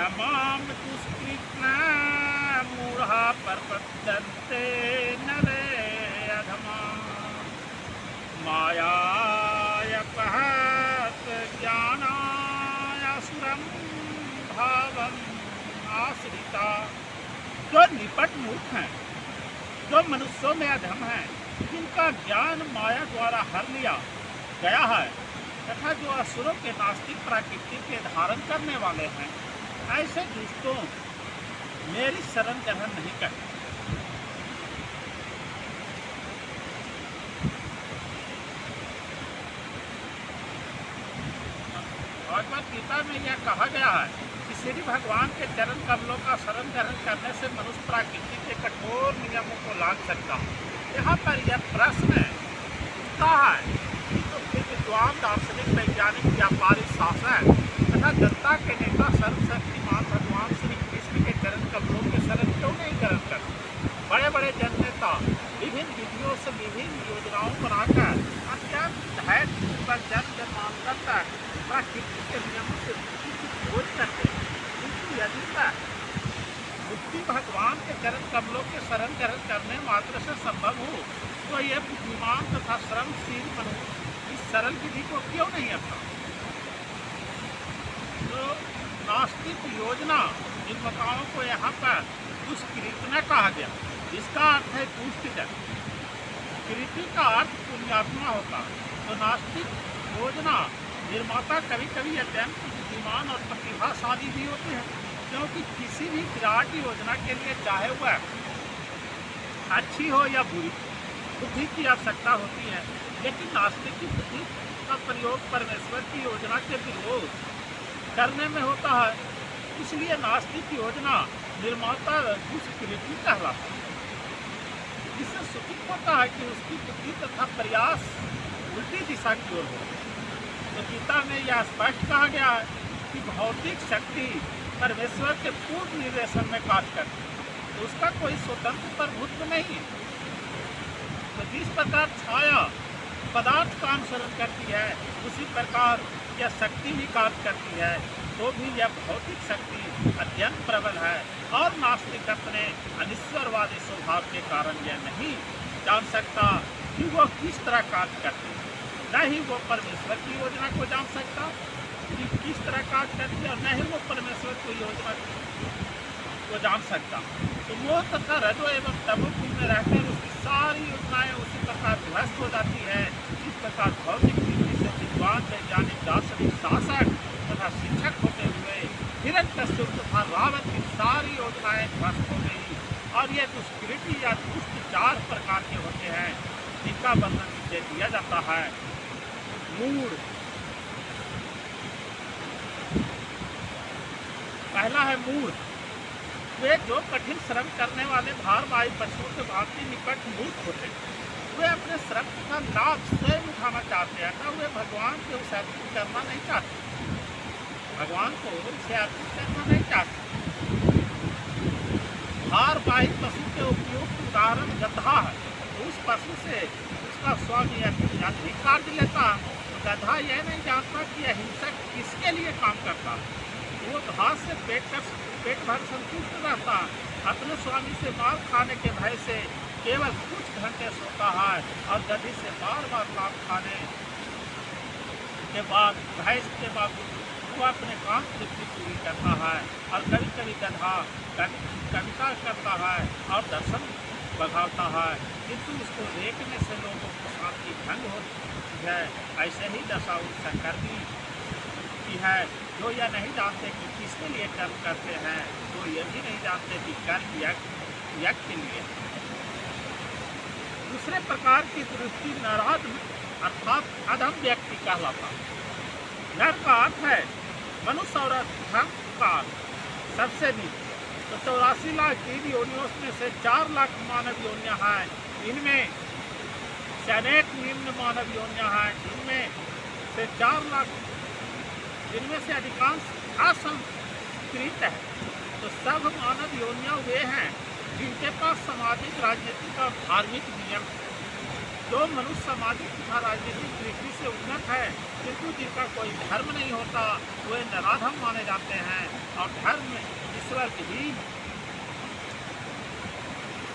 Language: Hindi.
मां दुष्कृत्ना मूढ़ा प्रपद्यन्ते नरे अधमा मायापहत ज्ञानायासुरं भावम् आश्रिता। जो निपट मूर्ख हैं, जो मनुष्यों में अधम हैं, जिनका ज्ञान माया द्वारा हर लिया गया है, तथा जो असुरों के नास्तिक प्रकृति के धारण करने वाले हैं, ऐसे दुष्टों मेरी शरण ग्रहण नहीं करते। भगवद गीता में यह कहा गया है कि श्री भगवान के चरण कमलों का शरण ग्रहण करने से मनुष्य प्रकृति के कठोर नियमों को लांघ सकता है। यहाँ पर यह प्रश्न उठता है कि तो फिर विद्वान, दार्शनिक, वैज्ञानिक, व्यापारी, शासक तथा जनता के नेता सर्वशक्तिमान भगवान श्री कृष्ण के चरण कमलों के शरण क्यों नहीं ग्रहण करते? बड़े बड़े जननेता विभिन्न विधियों से विभिन्न योजनाओं बनाकर अत्यंत धैर्यपूर्वक जन्मांतर तक प्रकृति के नियमों से मुक्ति की खोज करते हैं, किंतु यदि मुक्ति भगवान के चरण कमलों के शरण ग्रहण करने मात्र से संभव हो, तो यह बुद्धिमान तथा श्रमशील मनुष्य इस सरल विधि को क्यों नहीं अपना? तो नास्तिक योजना निर्माताओं को यहाँ पर दुष्कृतना कहा गया, जिसका अर्थ है दुष्टजन। कृति का अर्थ पुण्यात्मा होता है। तो नास्तिक योजना निर्माता कभी कभी अत्यंत बुद्धिमान और प्रतिभाशाली भी होते हैं, क्योंकि किसी भी विराट योजना के लिए चाहे वह अच्छी हो या बुरी, बुद्धि की आवश्यकता होती है। लेकिन नास्तिक की बुद्धि का प्रयोग परमेश्वर की योजना के विरोध करने में होता है, इसलिए नास्तिक योजना निर्माता दुष्कृति कहलाता है। इससे सूचित होता है कि उसकी बुद्धि तथा प्रयास उल्टी दिशा की ओर हो। तो गीता में यह स्पष्ट कहा गया है कि भौतिक शक्ति परमेश्वर के पूर्ण निर्देशन में कार्य करती है, तो उसका कोई स्वतंत्र प्रभुत्व नहीं है। तो जिस प्रकार छाया पदार्थ का अनुसरण करती है, उसी प्रकार यह शक्ति भी कार्य करती है। तो भी यह भौतिक शक्ति अत्यंत प्रबल है, और नास्तिक अपने अनिश्वरवादी स्वभाव के कारण यह नहीं जान सकता कि वो किस तरह कार्य करती है। न ही वो परमेश्वर की योजना को जान सकता कि किस तरह कार्य करती है, और न ही वो परमेश्वर की योजना को जान सकता। तो मोह तथा रजो एवं तमोगुण में रहकर उसकी सारी योजनाएं उसी प्रकार ध्वस्त हो जाती है, इस प्रकार भौतिक नीति से विद्वान, वैज्ञानिक, दार्शनिक, शासक तथा शिक्षक होते हुए हिरण्यकश्यप तथा रावण की सारी योजनाएं ध्वस्त हो गई। और ये दुष्कृति या दुष्ट 4 प्रकार के होते हैं, जिनका वर्णन नीचे दिया जाता है। मूढ़, पहला है मूढ़। वे जो कठिन श्रम करने वाले भारवाही पशुओं के भांति निकट मूर्ख होते हैं। वे अपने श्रम का लाभ स्वयं उठाना चाहते हैं, न वे भगवान को उसे अर्पित करना नहीं चाहते। भगवान को उसे अर्पित करना नहीं चाहते। भारवाही पशु के उपयुक्त उदाहरण गधा है। तो उस पशु से उसका स्वामी अधिक कार्य लेता, तो गधा यह नहीं जानता कि यह हिंसक किसके लिए काम करता है। वो घास से पेट भर संतुष्ट रहता, अपने स्वामी से मार खाने के भय से केवल कुछ घंटे सोता है, और गधी से बार बार लाभ खाने के बाद भय के बावजूद वो अपने काम की पूरी करता है। और कभी कभी गधा कविता करता है और दर्शन बघाता है, किंतु उसको देखने से लोगों को शांति भंग होती है। ऐसे ही दशा उस संकर्मी की है, जो यह नहीं जानते कि किसके लिए कर्म करते हैं, तो यह भी नहीं जानते कि कर्म यज्ञ के लिए। दूसरे प्रकार की दृष्टि नराधम अर्थात अधम व्यक्ति कहलाता है। नर का अर्थ है मनुष्य, और अधम का सबसे नीचे। तो 84 लाख जीव योनियों में से 4 लाख मानव योनियाँ हैं, इनमें से अनेक निम्न मानव योनियाँ हैं, इनमें से 4 लाख, जिनमें से अधिकांश असंस्कृत है। तो सब मानव योनियाँ वे हैं जिनके पास सामाजिक, राजनीतिक और धार्मिक नियम जो मनुष्य सामाजिक तथा राजनीतिक दृष्टि से उन्नत है किंतु जिनका कोई धर्म नहीं होता वे नराधम माने जाते हैं और धर्म ईश्वर विहीन